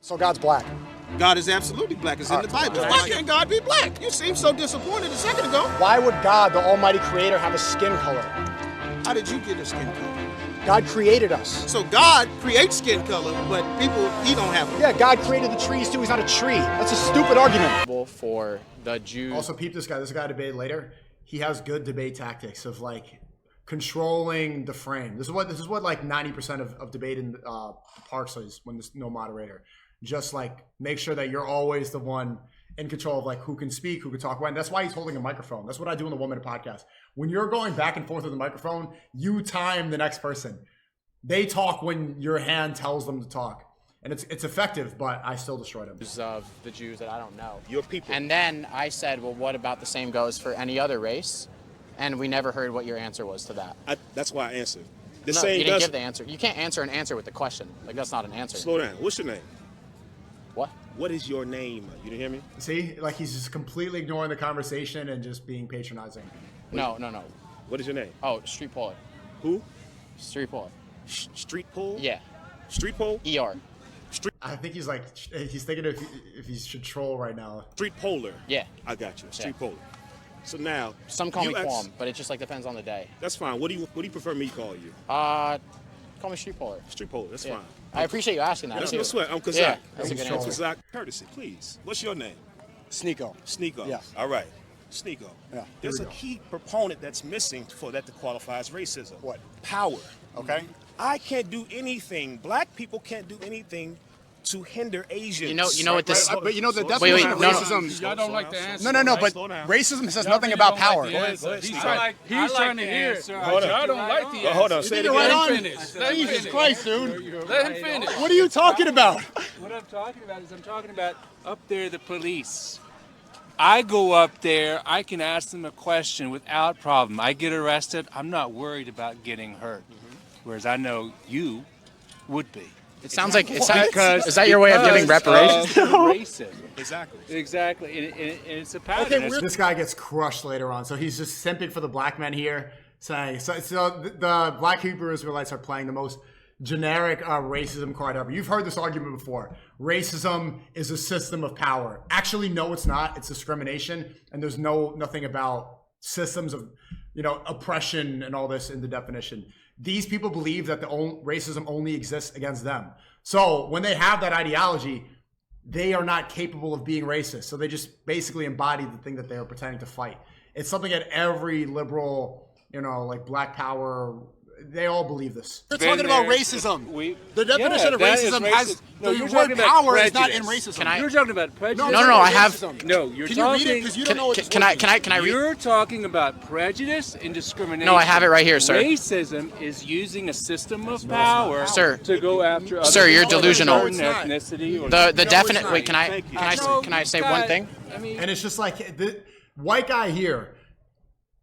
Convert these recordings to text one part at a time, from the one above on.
So God's black. God is absolutely black. It's in the Bible. Why can't God be black? You seemed so disappointed a second ago. Why would God, the Almighty Creator, have a skin color? How did you get a skin color? God created us. So God creates skin color, but people, he don't have it. Yeah, God created the trees too. He's not a tree. That's a stupid argument. For the Jews. Also, peep this guy. This guy debated later. He has good debate tactics of like controlling the frame. This is what like 90% of debate in parks is when there's no moderator. Just like make sure that you're always the one in control of like who can speak, who can talk when. That's why he's holding a microphone. That's what I do in the 1 minute podcast. When you're going back and forth with the microphone, you time the next person. They talk when your hand tells them to talk. And it's effective, but I still destroyed him. Of the Jews that I don't know. Your people. And then I said, well, what about the same goes for any other race? And we never heard what your answer was to that. That's why I answered. You didn't give the answer. You can't answer an answer with the question. Like, that's not an answer. Slow down. What's your name? What? What is your name? You didn't hear me? See, like he's just completely ignoring the conversation and just being patronizing. No. What is your name? Oh, street polar. Who? Street polar. Street pole? Yeah. Street pole? ER. I think he's thinking if he should troll right now. Street polar. Yeah. I got you. Street polar. So now, some call me Quam, but it just like depends on the day. That's fine. What do you prefer me call you? Call me street polar. Street polar. That's fine. I appreciate you asking that. That's no sweat. I'm Kazak. Yeah, that's a good answer. Kazak courtesy, please. What's your name? Sneeko. Sneeko. Yeah. All right. Sneeko. Yeah. There's a key proponent that's missing for that to qualify as racism. What? Power. Okay. I can't do anything. Black people can't do anything to hinder Asians. You know what this? But you know the definition of racism. Y'all don't like the answer. No. But racism says nothing about power. He's trying to hear. Hold on. I don't like the answer. Hold on. Say it again. Let him finish. Let him Jesus finish. Christ, dude. Let him finish. What are you talking about? What I'm talking about is I'm talking about up there, the police. I go up there, I can ask them a question without problem. I get arrested, I'm not worried about getting hurt. Whereas I know you would be. It sounds like is that your way of giving reparations? Racism. Exactly. And it's a pattern. This guy gets crushed later on, so he's just simping for the black men here, saying so the black Hebrew Israelites are playing the most generic racism card ever. You've heard this argument before. Racism is a system of power. Actually, no, it's not. It's discrimination, and there's nothing about systems of oppression and all this in the definition. These people believe that racism only exists against them. So when they have that ideology, they are not capable of being racist. So they just basically embody the thing that they are pretending to fight. It's something that every liberal, like Black Power, they all believe this. We're talking about racism. The definition of racism has the word power is not in racism. You're talking about prejudice. No, I have. No, you're Can talking. you read it? Because you don't know what Can I read? You're talking about prejudice and discrimination. No, I have it right here, sir. Racism is using a system of power, Sir. to go after other Sir, you're people of a delusional. certain ethnicity. Or The definite. not. Wait, can I say one thing? I mean, And it's just like the white guy here.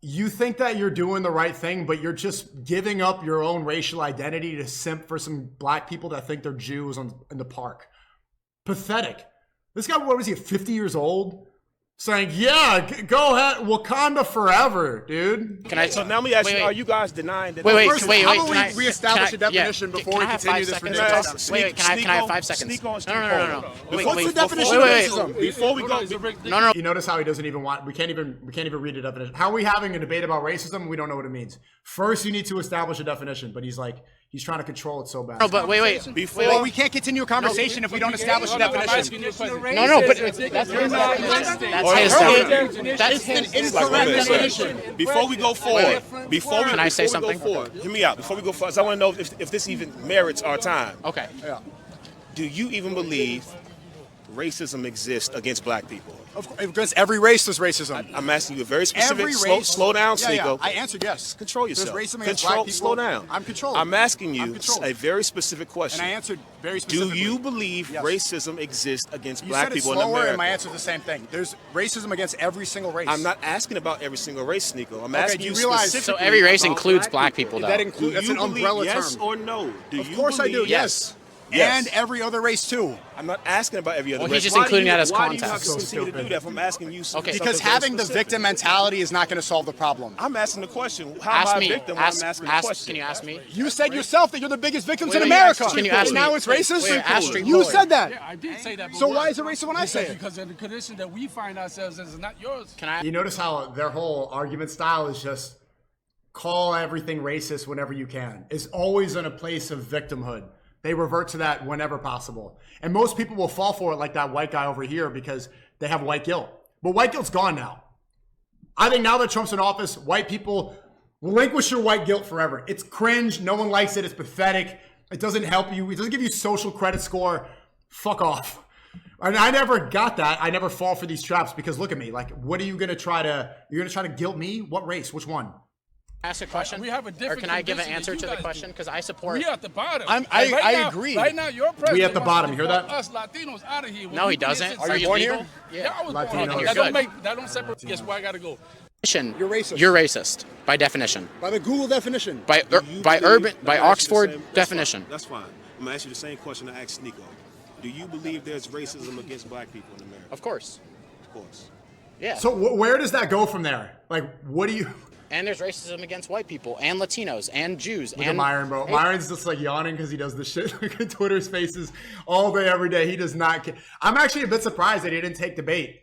You think that you're doing the right thing, but you're just giving up your own racial identity to simp for some black people that think they're Jews in the park. Pathetic. This guy, what was he, 50 years old? Saying, yeah, go ahead, Wakanda forever, dude. So now let me ask you, are you guys denying that? Wait, How about we establish a definition before we continue this ridiculous? Wait, can I have 5 seconds? No. What's the definition of racism? Before we go, No. You notice how he doesn't even want, we can't even read a definition. How are we having a debate about racism? We don't know what it means. First, you need to establish a definition, but he's trying to control it so bad. No, but wait. Well, we can't continue a conversation if we don't establish a definition. No, but that's an incorrect definition. Before we go forward, Can I say something? Hear me out. Before we go forward, I want to know if this even merits our time. Okay. Do you even believe racism exists against black people? Of course, because every race there's racism. I'm asking you a very specific. Every race. Slow down, Sneeko. I answered yes. Control yourself. There's racism against black people. Slow down. I'm controlling. I'm asking you I'm controlling. a very specific question. And I answered very Do specifically. you believe Yes. racism exists against You black said it people in slower, America? and my answer is the same thing. There's racism against every single race. I'm not asking about every single race, Sneeko. I'm Okay, asking do you you realize- specifically. So every race about includes black people, though. That Do includes. That's you an believe umbrella yes term. or no? Do Of you course I do. believe- Yes. Yes. and every other race too. I'm not asking about every other Well, race. he's just including that as Why do you have context. to continue to do that if I'm asking you something Because very having the specific? victim mentality is not going to solve the problem. I'm asking the question. How Ask am I me. a victim when I'm asking the question? Can you ask me? You said yourself that you're the biggest victims in Wait, America. can you ask and me? now it's racist? Wait, ask Street you Boy. said that. Yeah, I did say that. But So why is it racist when I say it? Because of the condition that we find ourselves in is not yours. Can I? You notice how their whole argument style is just call everything racist whenever you can. It's always in a place of victimhood. They revert to that whenever possible. And most people will fall for it like that white guy over here because they have white guilt. But white guilt's gone now. I think now that Trump's in office, white people relinquish your white guilt forever. It's cringe. No one likes it. It's pathetic. It doesn't help you. It doesn't give you social credit score. Fuck off. And I never got that. I never fall for these traps because look at me. Like, what are you going to try to, you're going to try to guilt me? What race? Which one? Ask a question? We have a different or can I give an condition answer than to you the guys question? do. Because I support. We at the bottom. I agree. Right now, your president We at the wants bottom. to You hear deport that? us Latinos out of here. No, he doesn't. Are Are you you born legal? here? Yeah, I was born Latino. here. You're That don't separate. Guess where I gotta go. You're racist. You're racist by definition. By the Google definition. By Do you believe- urban I'm by gonna ask you the Oxford same- definition. That's fine. I'm gonna ask you the same question I asked Nico. Do you believe there's racism against black people in America? Of course. Of course. Yeah. So where does that go from there? Like, what do you... And there's racism against white people and Latinos and Jews. Look and at Myron, bro. Myron's just like yawning because he does this shit. Look at Twitter Spaces all day, every day. He does not care. I'm actually a bit surprised that he didn't take debate.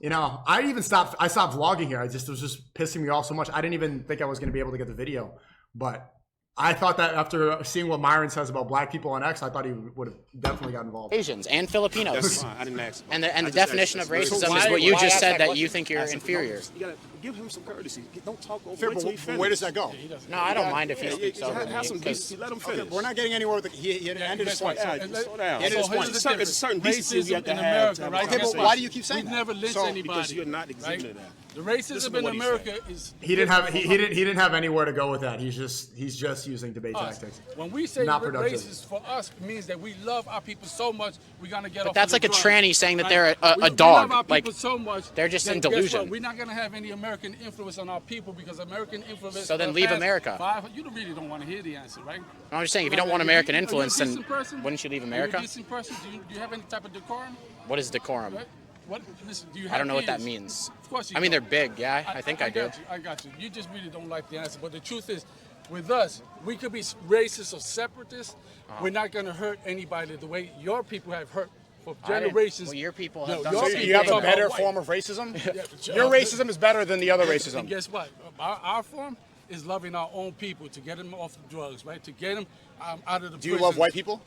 You know, I stopped vlogging here. It was just pissing me off so much. I didn't even think I was going to be able to get the video. But I thought that after seeing what Myron says about black people on X, I thought he would have definitely got involved. Asians and Filipinos. That's fine. I didn't ask. And the I just definition asked of this. racism So is why- what you why just ask said that that question? you think you're Ask him- inferior. You gotta give him some courtesy. Don't talk over. Fair, Wait till he but where does that go? No, I don't mind if he Yeah, speaks over me. have some 'cause- decency. Let him finish. We're not getting anywhere with he ended his point. Yeah, just slow down. It is So here's one. the It's a certain decency we Racism have to in have America, to have a right? Okay, but conversation. why do you keep saying We've that? never lynched So- anybody. Because you're not exhibiting that. The Listen racism to in what he America is He didn't have anywhere to go with that. He's just using debate us. tactics. When we say Not productive. racist for us means that we love our people so much we're gonna get off. that's of the like a drugs, tranny saying that right? they're a We dog. love our Like, people so much. they're just that in guess what? delusion. We're not gonna have any American influence on our people because American influence. So then for the leave past America. You really don't want to hear the answer, right? I'm just saying, if you don't want American influence, Are you a then decent person? wouldn't you leave Are America? you a decent person? Do you have any type of decorum? What is decorum? Right? What? Listen, do you have I don't know what that kids? mean. Of course you I mean, they're don't. big, yeah. I think I do. got you, I got you. You just really don't like the answer. But the truth is, with us, we could be racist or separatists. We're not going to hurt anybody the way your people have hurt for I didn't- generations. well, your people No, have done your the So same people you have a talk about better white. form of racism? Yeah, Your racism is better than the other And racism. guess what? Our form is loving our own people to get them off the drugs, right? To get them out of the Do you love white people?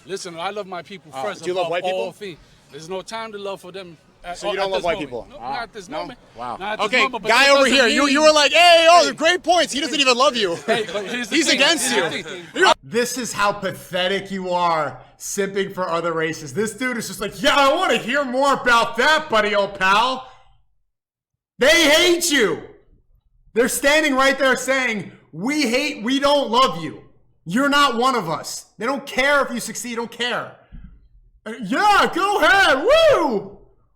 Listen, I love my people first. do you love above white people? all things. There's no time to love for them. So you don't love this white moment. people? No, not at this No? moment. Wow. Not at this Okay, moment, but guy that over doesn't here, you mean- were like, hey, oh, great points. He doesn't even love you. Hey, but here's the He's thing. against Here's you. the thing. This is how pathetic you are, simping for other races. This dude is just like, yeah, I want to hear more about that, buddy, old pal. They hate you. They're standing right there saying, we don't love you. You're not one of us. They don't care if you succeed, don't care. Yeah, go ahead, woo!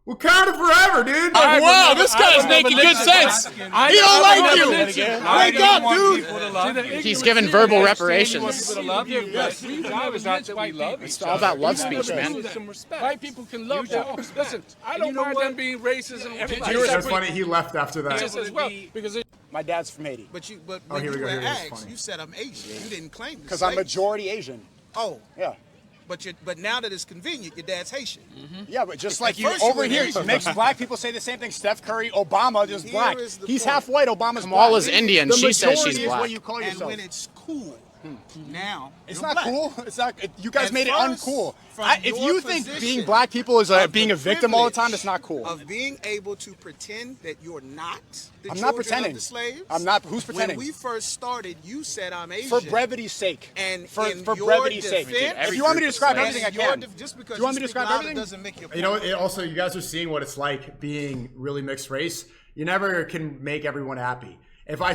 Wakanda forever, dude. I Wow, remember- this I guy's remember making good lynching. sense. I He don't remember like you. lynching. Wake up, dude. He's given verbal reparations. It's It's all about love speech, man. White people can love their own. Listen, I don't mind them being racist and That's funny, he left after that. as well because My dad's from Haiti. But Oh, when here we you go, were here it is, asked, funny. you said I'm Asian. You didn't claim the Because I'm slaves. majority Asian. Oh, Yeah. but now that it's convenient, your dad's Haitian. Yeah, but just like At you first you over were here Asian. makes black people say the same thing. Steph Curry, Obama, just Here black. is the He's point. half white. Obama's Kamal black. is Indian. The She says majority she's is what black. you call And yourself. when it's cool, now It's you're not black. cool. It's not. You guys And made it first, uncool. from If your you think position being black people is being the a victim all the time, privilege it's not cool. Of being able to pretend that you're not the I'm children not pretending. of the slaves. I'm not. Who's pretending? When we first started, you said I'm Asian. For brevity's sake. And for in for your brevity's sake. defense- If you want me to describe And everything, I in your can. just because Do you want me to speak describe louder everything? doesn't make your point. You know, also, you guys are seeing what it's like being really mixed race. You never can make everyone happy. If I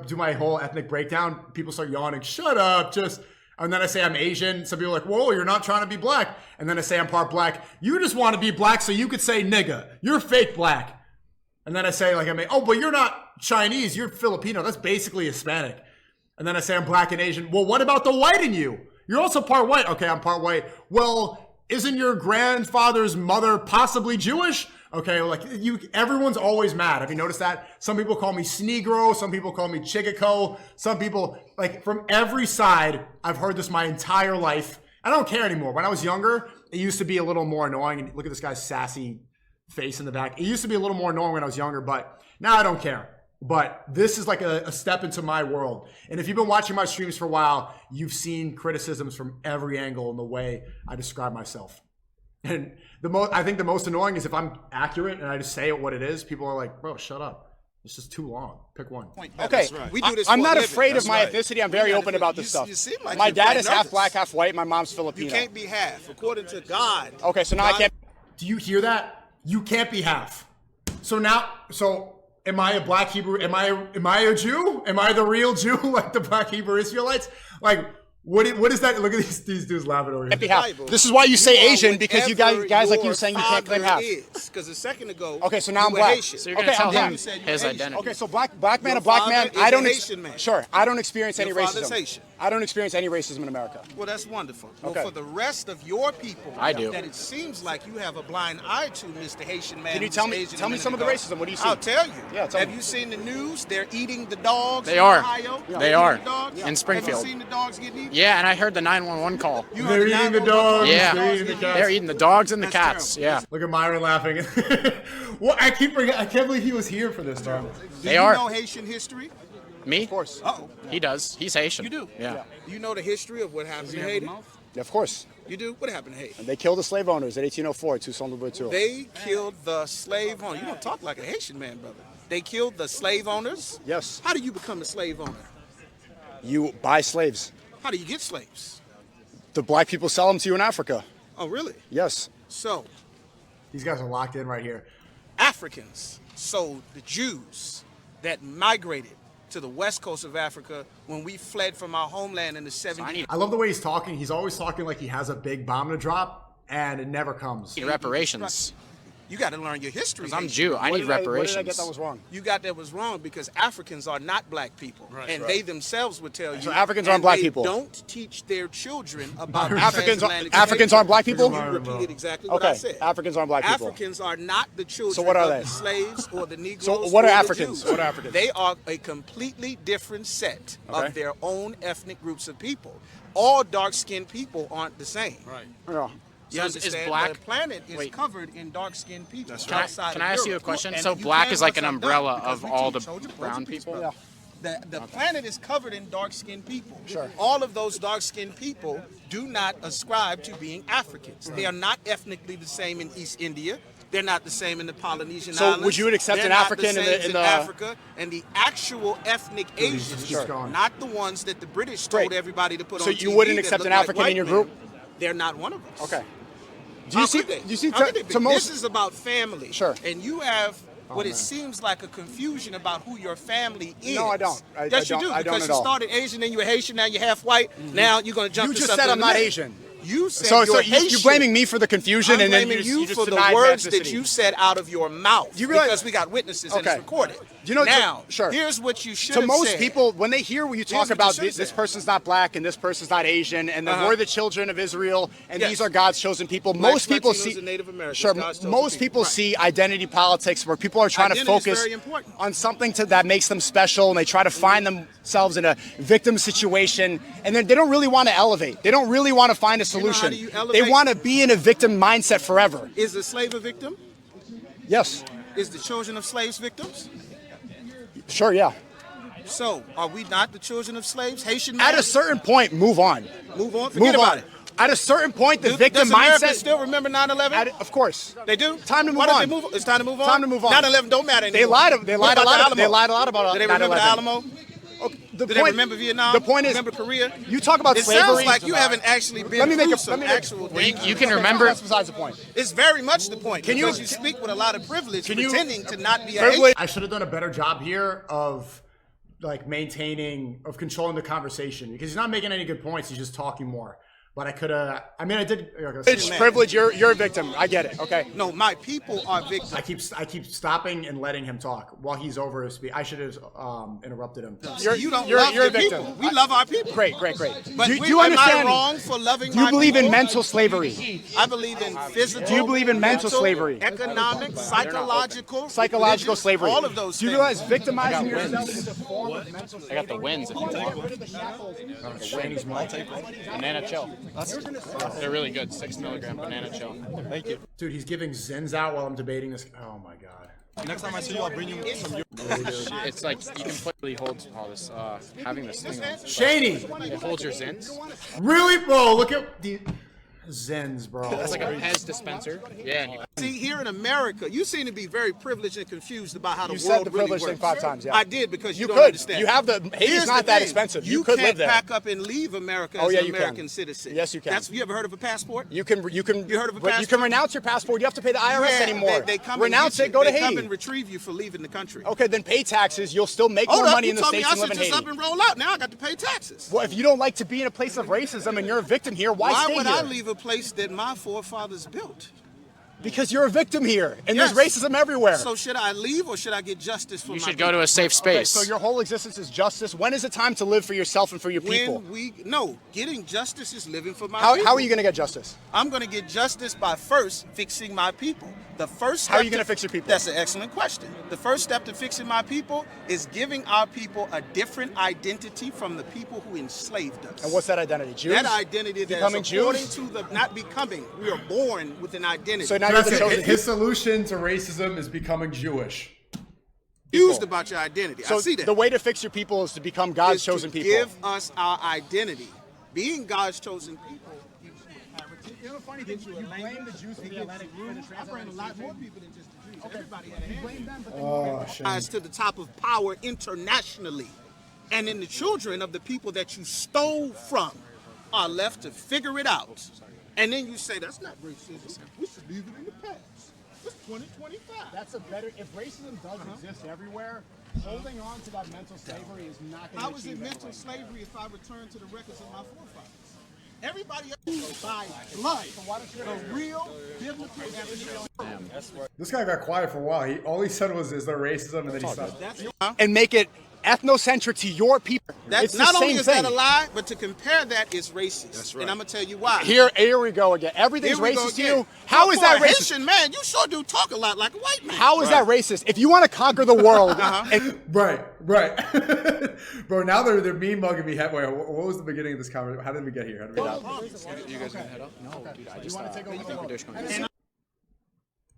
do my whole ethnic breakdown, people start yawning, shut up, and then I say I'm Asian. Some people are like, whoa, you're not trying to be black. And then I say I'm part black. You just want to be black so you could say nigga. You're fake black. And then I say but you're not Chinese. You're Filipino. That's basically Hispanic. And then I say I'm black and Asian. Well, what about the white in you? You're also part white. Okay, I'm part white. Well, isn't your grandfather's mother possibly Jewish? Okay, like everyone's always mad. Have you noticed that? Some people call me Sneegro. Some people call me Chicago. Some people, like from every side, I've heard this my entire life. I don't care anymore. When I was younger, it used to be a little more annoying. And look at this guy's sassy face in the back. It used to be a little more annoying when I was younger, but now I don't care. But this is like a step into my world. And if you've been watching my streams for a while, you've seen criticisms from every angle in the way I describe myself. And I think the most annoying is if I'm accurate and I just say it what it is, people are like, bro, shut up. It's just too long. Pick one. Okay, We do this I'm for a not living. afraid of That's my right. ethnicity. I'm very open about this You stuff. seem like My you're dad quite is half nervous. black, half white. My mom's Filipino. You can't be half, according to God. Okay, so now I can't. Do you hear that? You can't be half. So am I a black Hebrew? Am I a Jew? Am I the real Jew like the black Hebrew Israelites? Like, what is that? Look at these dudes laughing over Can't be here. half. This is why you say are Asian, because you guys like you whatever saying you can't claim your half. father is, because a second ago, Okay, so now you I'm were black. Haitian. So you're gonna Okay, tell I'm him black. said you're his Asian. identity. Okay, so black man, Your a black man. father is I a don't. Haitian man. Sure, I don't experience any Your father's racism. Haitian. I don't experience any racism in America. Well, that's wonderful. Well, Okay. for the rest of your people, I do. that it seems like you have a blind eye to, Mr. Haitian man. Can you who's tell me- Asian tell a me minute some of the ago. racism? What do you see? I'll tell you. Yeah, tell have me. you seen the news? They're eating the dogs. They in are. Ohio. Yeah. They're They eating are. the dogs. In Springfield. Have you seen the dogs getting eaten? Yeah, and I heard the 911 call. You They're heard eating the 911 dogs. Yeah. They're eating the cats. They're eating the dogs and the That's cats. terrible. Yeah, Look at Myron laughing. Well, I can't believe he was here for this, bro. Do They you are. know Haitian history? me? Of course. Uh-oh. He does. He's Haitian. You do? Yeah. Do you know the history of what happened in Haiti? Yeah, of course. You do? What happened in Haiti? They killed the slave owners in 1804. Toussaint Louverture. They killed the slave owner. You don't talk like a Haitian man, brother. They killed the slave owners? Yes. How do you become a slave owner? You buy slaves. How do you get slaves? The black people sell them to you in Africa. Oh, really? Yes. So, These guys are locked in right here. Africans sold the Jews that migrated to the west coast of Africa when we fled from our homeland in the 70s. I love the way he's talking. He's always talking like he has a big bomb to drop, and it never comes. Reparations. You got to learn your history. Because I'm Haitian. Jew. I need What reparations. did I get that was wrong? You got that was wrong because Africans are not black people, and they themselves would tell you. So Africans and aren't black they people. Don't teach their children about Africans transatlantic Africans slave aren't black people? trade. You repeated exactly what I Okay, said. Africans aren't black people. Africans are not the children So what are of they? the slaves or the Negroes. So what are or the Africans? Jews. What are Africans? They are a completely different set Okay. of their own ethnic groups of people. All dark-skinned people aren't the same. Right. Yeah. You So is understand? black- the planet is Wait. covered in dark-skinned people. Can I- outside can of I ask you Europe. a question? And So you black can is like once an I'm done, umbrella because of we all teach the soldier brown principles, people? brother. The planet is covered in dark-skinned people. Sure. All of those dark-skinned people do not ascribe to being Africans. They are not ethnically the same in East India. They're not the same in the Polynesian So Islands. would you accept They're an not African the in the- same in the- Africa? And the actual ethnic Asians, just gone. not the ones that the British told Great. everybody to put So on you TV wouldn't that accept look an like African in white your men. group? They're not one of us. Okay. Do How you see? could they? Do you see? How could they be? To most, This is about family. Sure. And you have what it seems like a confusion about who your family is. No, I don't. Yes, you I do. don't Because at you all. started Asian, then you're Haitian, now you're half white. Now you're going to jump you to just something said I'm in the not middle. Asian. You said So you're you're Haitian. blaming me for the confusion, I'm and then blaming you you just for the denied words my that ethnicity. you said out of your mouth. You realize- because we got witnesses and Okay. it's recorded. You know, now, sure. here's what you should To have most said. people, when they hear you talk what you about should have this said. person's not black and this person's not Asian, and then we're the children of Israel, and Yes. these are God's chosen people. Blacks, Most people Latinos, see, and Native Americans, sure, God's chosen most people. people Right. see identity politics where people are trying Identity to is focus very important. on something that makes them special, and they try to find themselves in a victim situation, and then they don't really want to elevate. They don't really want to find a know how solution. do you elevate? They want to be in a victim mindset forever. Is the slave a victim? Yes, Is the children of slaves victims? sure, yeah. So, are we not the children of slaves? Haitian At man? a certain point, move on. Move on. Move Forget about on. it. At a certain point, the victim Does America mindset. still remember 9/11? Of course. They do. Time to move Why don't on. They move, it's time to move on. Time to move on. 9/11 don't matter anymore. They lied. They What lied a about lot. the They Alamo? lied a lot about. Do they remember the 9/11. Alamo? The Do they remember Vietnam? The point is, remember Korea? You talk about It slavery. sounds like you haven't actually been Let me make through a- some let me make- actual Well, you things. can remember. That's besides the point. It's very much the point. Can you- because you speak with a lot of privilege, Can you- pretending to not be a Privilege- Haitian. I should have done a better job here of controlling the conversation because he's not making any good points. He's just talking more. But I could have. I mean, I did. Privilege. You're a victim. I get it. Okay. No, my people are victims. I keep stopping and letting him talk while he's over his speech. I should have interrupted him. You don't love you're your a victim. people. We love our people. Great. But Do am you understand? I wrong for loving Do you my believe in people? mental slavery? I believe in physical. Do you believe in mental slavery? Economic, psychological Psychological slavery. All of those Do you things. realize victimizing yourself is a form of mental slavery? I got the wins. If you want. Banana chill. They're really good. 6 milligram banana chill. Thank you. Dude, he's giving Zins out while I'm debating this. Oh my god. Next time I see you, I'll bring you some. It's like you can really hold all this. Having this thing on. Shaney! It holds your zins. Really, bro? Look at the Zins, bro. It's like a Pez dispenser. Yeah. And you, See, here in America, you seem to be very privileged and confused about how the You world said the really privilege works. thing 5 times, yeah. I did because you, You don't could. understand. You have the. Haiti's Here's not the that thing. expensive. You could can't live there. pack up and leave America Oh, as yeah, an you American can. citizen. Yes, you can. You ever heard of a passport? You can. You heard of a but you passport? can renounce your passport. You have to pay the IRS Yeah, anymore. They come Renounce and it. Go to They come Haiti. and retrieve you for leaving the country. Okay, then pay taxes. You'll still make Hold more up, money you in the told me States I and live should in just Haiti. up and roll out. Now I got to pay taxes. Well, if you don't like to be in a place of racism and you're a victim here, why Why stay would here? I leave a place that my forefathers built? Because you're a victim here, and Yes. there's racism everywhere. So should I leave or should I get justice for you my should people? go to a safe Okay, space. so your whole existence is justice. When is it time to live for yourself and for your people? Getting justice is living for my How people. are you going to get justice? I'm going to get justice by first fixing my people. The first step How are you going to fix your people? That's an excellent question. The first step to fixing my people is giving our people a different identity from the people who enslaved us. And what's that identity? Jews? That identity that Becoming is according Jews? to the not becoming. We are born with an identity. So now you're the Listen, chosen his solution to racism is becoming Jewish. confused about your identity. So I see that. the way to fix your people is to become God's is chosen to people. give us our identity. Being God's chosen people. You know the funny thing, you blame the Jews for the Atlantic I bring a lot more people than just the Jews. Everybody had a hand. blame them, but Oh, shit. Rise to the top of power internationally. And then the children of the people that you stole from are left to figure it out. And then you say, that's not racism. We should leave it in the past. It's 2025. that's a better. If racism does exist everywhere, holding on to that mental slavery is not going to How is it mental slavery if I return to the records of my forefathers? Everybody else by blood. The real biblical evidence. This guy got quiet for a while. All he said was, "Is there racism?" And then he stopped. and make it ethnocentric to your people. That's It's not the only same is thing. that a lie, but to compare that is racist. That's right. And I'm gonna tell you why. Here we go again. Everything's Here we go racist to again. you. How is For that a racist? Haitian man, you sure do talk a lot like a white man. How is that racist? If you want to conquer the world, and Right. Bro, now they're mean mugging me. Wait, what was the beginning of this conversation? How did we get here? How did we get out? You guys gonna head up? No, dude. I just want to take over the world.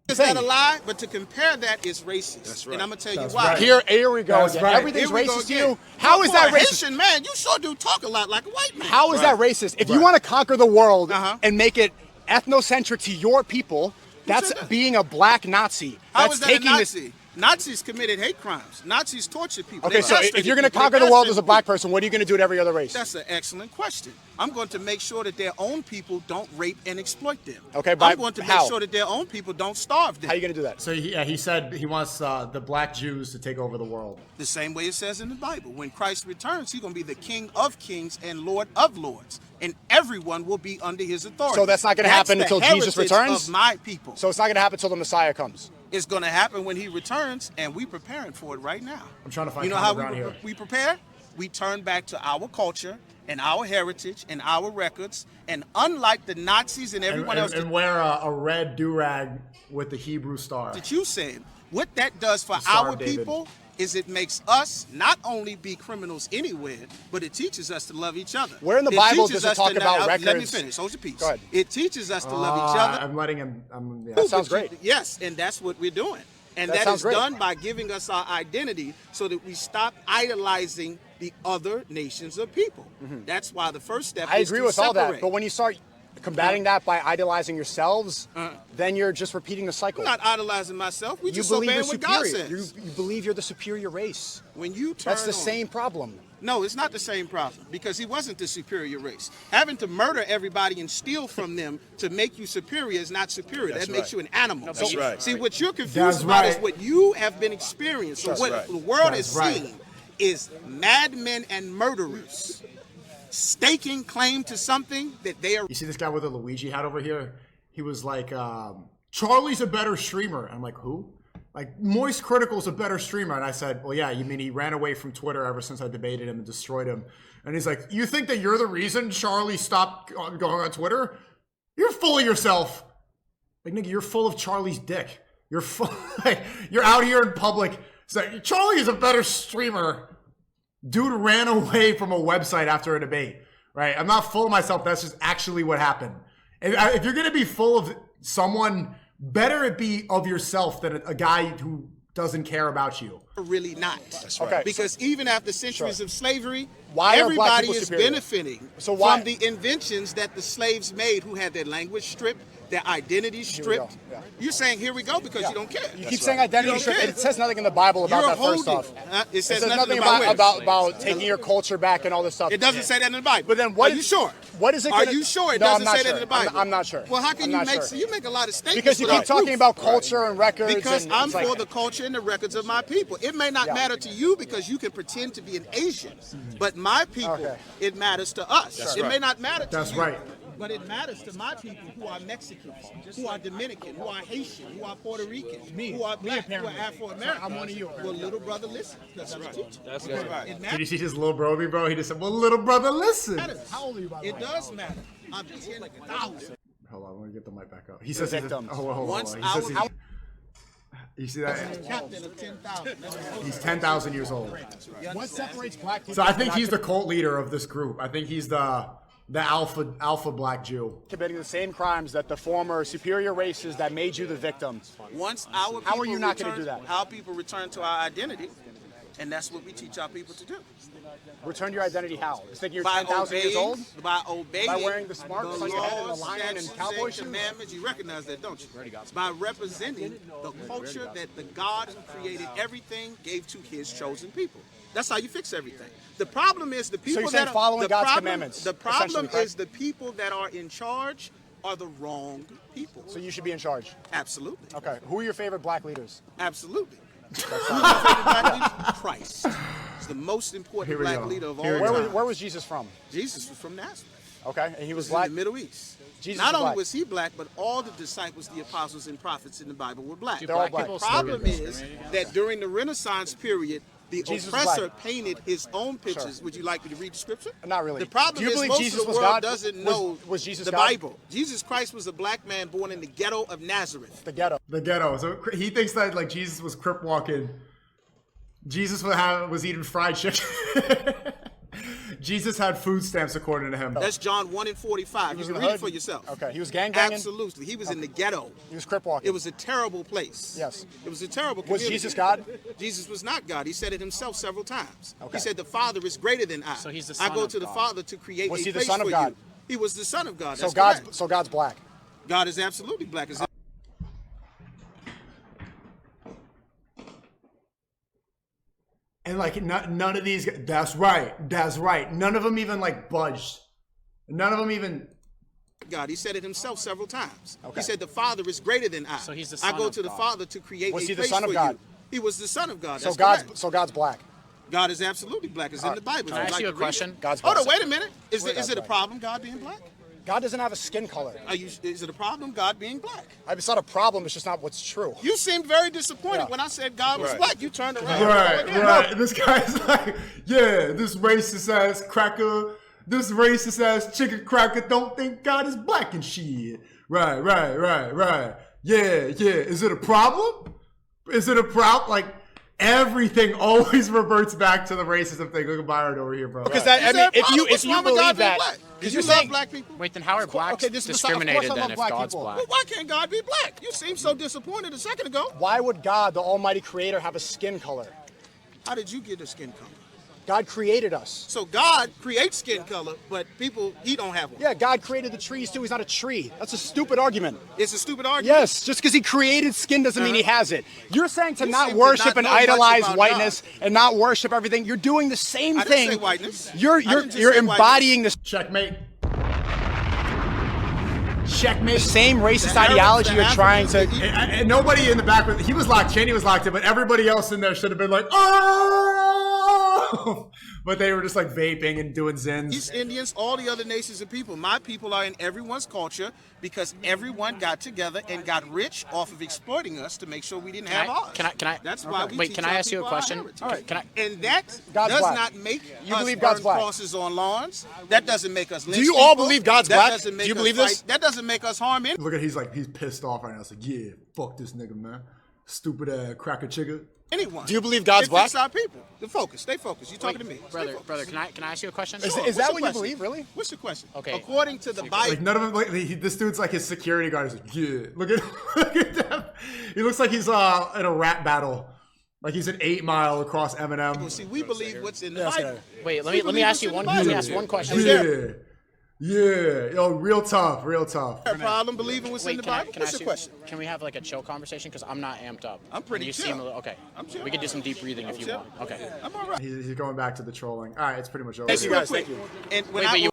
Is that a lie? But to compare that is racist. That's right. And I'm gonna tell That's you why. right. here we go That's again. right. Everything's Here we go racist to again. you. How is For that a racist? Haitian man, you sure do talk a lot like a white man. How is that racist? If you want to conquer the world Uh-huh. and make it ethnocentric to your people, that's said that? being a black Nazi. How That's is that taking a this. Nazi? Nazis committed hate crimes. Nazis tortured people. Okay, They so if castrated you're going to people. They conquer the world as a castrated black people. person, what are you going to do to every other race? That's an excellent question. I'm going to make sure that their own people don't rape and exploit them. Okay, by I'm going to how? make sure that their own people don't starve them. How are you going to do that? So he said he wants the black Jews to take over the world. The same way it says in the Bible. When Christ returns, he's going to be the King of kings and Lord of lords. And everyone will be under his authority. So that's not going to happen the until Jesus heritage returns? Of my people. So it's not going to happen until the Messiah comes. It's going to happen when he returns, and we're preparing for it right now. I'm trying to find You know how common ground here. we prepare? We turn back to our culture and our heritage and our records. And unlike the Nazis and everyone else And wear a red do-rag with the Hebrew star. that you said, what that does for Star our of David. people is it makes us not only be criminals anywhere, but it teaches us to love each other. Where in the It Bible teaches does it us talk to about Let me records? finish. Hold your peace. Go ahead. It teaches us to love each other. I'm letting him. Yeah. That sounds great. Yes, and that's what we're doing. And That that sounds is great. done by giving us our identity so that we stop idolizing the other nations of people. That's why the first step I is agree to with all that. separate. But when you start combating that by idolizing yourselves, then you're just repeating the cycle. I'm not idolizing myself. We You just believe obeying you're what God superior. says. You believe you're the superior race. When you turn That's the on- same problem. No, it's not the same problem because he wasn't the superior race. Having to murder everybody and steal from them to make you superior is not superior. That makes you an animal. That's right. See, what you're confused That's about right. is what you have been experiencing. So what right. the world That's is right. seeing is madmen and murderers. staking claim to something that they are. You see this guy with a Luigi hat over here? He was like, Charlie's a better streamer. I'm like, who? Like, Moist Critical's a better streamer. And I said, well, yeah, you mean he ran away from Twitter ever since I debated him and destroyed him. And he's like, you think that you're the reason Charlie stopped going on Twitter? You're full of yourself. Like, nigga, you're full of Charlie's dick. You're full, like, you're out here in public. It's like, Charlie is a better streamer. Dude ran away from a website after a debate, right? I'm not full of myself. That's just actually what happened. If you're going to be full of someone, better it be of yourself than a guy who doesn't care about you. Really not. That's right. Okay. Because even after centuries of slavery, Why are black everybody people is superior? benefiting Why? from the inventions that the slaves made, who had their language stripped, their identity stripped. Yeah. You're saying here we go because you don't care. You keep saying identity You don't stripped. care. It says nothing in the Bible about You're that. First holding. off, It says nothing about taking your culture back and all this stuff. It doesn't say that in the Bible. But then what? Are you sure? What is it? Are gonna, you sure it no, doesn't I'm not say sure. that in the Bible? I'm not sure. Well, how can I'm you not make? sure. You make a lot of statements Because you keep without talking proof. about culture and records. Because and I'm it's like, for the culture and the records of my people. It may not matter to you because you can pretend to be an Asian, but my people, it matters to us. It may not matter to you. That's right. But it matters to my people who are Mexicans, who are Dominican, who are Haitian, who are Puerto Rican, who are black, who are Afro-American. I'm one of you. Well, little brother, listen. That's right. That's right. It Did matters. you see his little brother, bro? He just said, well, little brother, listen. How old are you, by the way? It does matter. I'm 10,000. Hold on, let me get the mic back up. He says he's victims. hold on. Once He says our- you see that? Captain of 10,000. He's 10,000 years old. what separates black people? So I think he's the cult leader of this group. I think he's the alpha black Jew. committing the same crimes that the former superior races that made you the victim. Once our How are people you not gonna return- do that? Our people return to our identity, and that's what we teach our people to do. Return your identity how? You think you're By 10,000 years old? By obeying By wearing the smarts the on your head and the laws, lion and statutes, cowboy and shoes? commandments. You recognize that, don't you? By representing the culture that the God who created everything gave to his chosen people. That's how you fix everything. The problem is the people you're saying that are following the God's problem, commandments, The problem essentially, correct? is the people that are in charge are the wrong people. So you should be in charge. Absolutely. Okay. Who are your favorite black leaders? Absolutely. Christ is the most important Here we black go. leader of all Here we Where go. time. was, where was Jesus from? Jesus was from Nazareth. Okay. And he He was was black. in the Middle East. Jesus Not was only black. was he black, but all the disciples, the apostles, and prophets in the Bible were black. They're all black. The problem is that during the Renaissance period, the Jesus was oppressor black. painted his own pictures. Would you like me to read the scripture? Not really. The problem Do you is believe most Jesus of the was world God? doesn't Was- know was Jesus the God? Bible. Jesus Christ was a black man born in the ghetto of Nazareth. The ghetto. The ghetto. So he thinks that like Jesus was crip walking. Jesus was eating fried chicken. Jesus had food stamps according to him. That's John 1:45. You was can in read the it for hood? yourself. Okay. He was gangbanging? Absolutely. He was in the ghetto. He was crip walking. It was a terrible place. Yes. It was a terrible Was community. Jesus God? Jesus was not God. He said it himself several times. Okay. He said the Father is greater than I. So he's the I Son go of to the God. Father to create Was a he the place Son of for God? you. He was the Son of God. So That's God's correct. so God's black. God is absolutely black. And like none of these. That's right. None of them even like budged. None of them even. God. He said it himself several times. Okay. He said the Father is greater than I. So he's the I Son go of to the God. Father to create Was a he the place Son of for God? you. He was the Son of God. So That's correct. God's black. God is absolutely black. It's in the Bible. Can I ask you a question? God's Hold black. on, wait a minute. Is it a black. problem, God being black? God doesn't have a skin color. Is it a problem, God being black? It's not a problem. It's just not what's true. You seemed very disappointed Yeah. when I said God was black. You turned around. Right. This guy's like, yeah, this racist ass cracker, this racist ass chicken cracker don't think God is black and shit. Right. Yeah. Is it a problem? Is it a problem? Like, everything always reverts back to the racism thing. Look at Byron over here, bro. Because Is there a problem? if What's you wrong with God believe being that, black? because You you're love saying black people. Wait, then how are blacks okay, this is- of course discriminated I then love if black God's people. black? Well, why can't God be black? You seemed so disappointed a second ago. why would God, the Almighty Creator, have a skin color? How did you get a skin color? God created us. So God creates skin color, but people, he don't have one. Yeah, God created the trees too. He's not a tree. That's a stupid argument. It's a stupid argument. Yes, just because he created skin doesn't mean he has it. You're saying to You not seem to worship not and know much idolize about whiteness and not worship everything. You're doing the same I didn't thing. say whiteness. You're I didn't just you're say embodying the Checkmate. same racist The Arabs, ideology the you're trying to. Africans, And nobody in the back, he was locked, Cheney was locked in, but everybody else in there should have been like, oh! but they were just like vaping and doing zins. East Indians, all the other nations and people. My people are in everyone's culture because everyone got together and got rich off of exploiting us to make sure we didn't have ours. Can I? That's why we Wait, teach can I our ask you a people our question? heritage. All right. Can I? And that God's does black. not make You us believe God's burn black? crosses on lawns. That doesn't make us lynch Do you all people. believe God's That black? doesn't make Do you us believe fight. this? That doesn't make us harm anyone. Look at he's pissed off right now. It's like, yeah, fuck this nigga, man. Stupid cracker chigga. Do you believe God's black? It's our people. The focus. Stay focused. You talking to me? Stay Brother, focused. can I ask you a question? Is Sure. that What's what the you question? believe, really? What's the question? Okay. According to the Bible. Like none of them. Like this dude's like his security guard. He's like, yeah. Look at that. He looks like he's in a rap battle. Like he's an 8 Mile across Eminem. See, we believe what's in the Bible. Wait, let me ask you one. Let me ask one question. Yeah. Yeah. Yo, real tough. Real tough. A problem believing what's in the Can I, Bible? can I What's ask your you, question? Can we have like a chill conversation? Because I'm not amped up. I'm pretty you chill. Seem a little, okay. I'm chill. We could do some deep breathing if you chill. want. Okay. I'm all right. He's going back to the trolling. All right, it's pretty much over. Thank you guys. Real quick. Thank you. And when Wait, I but you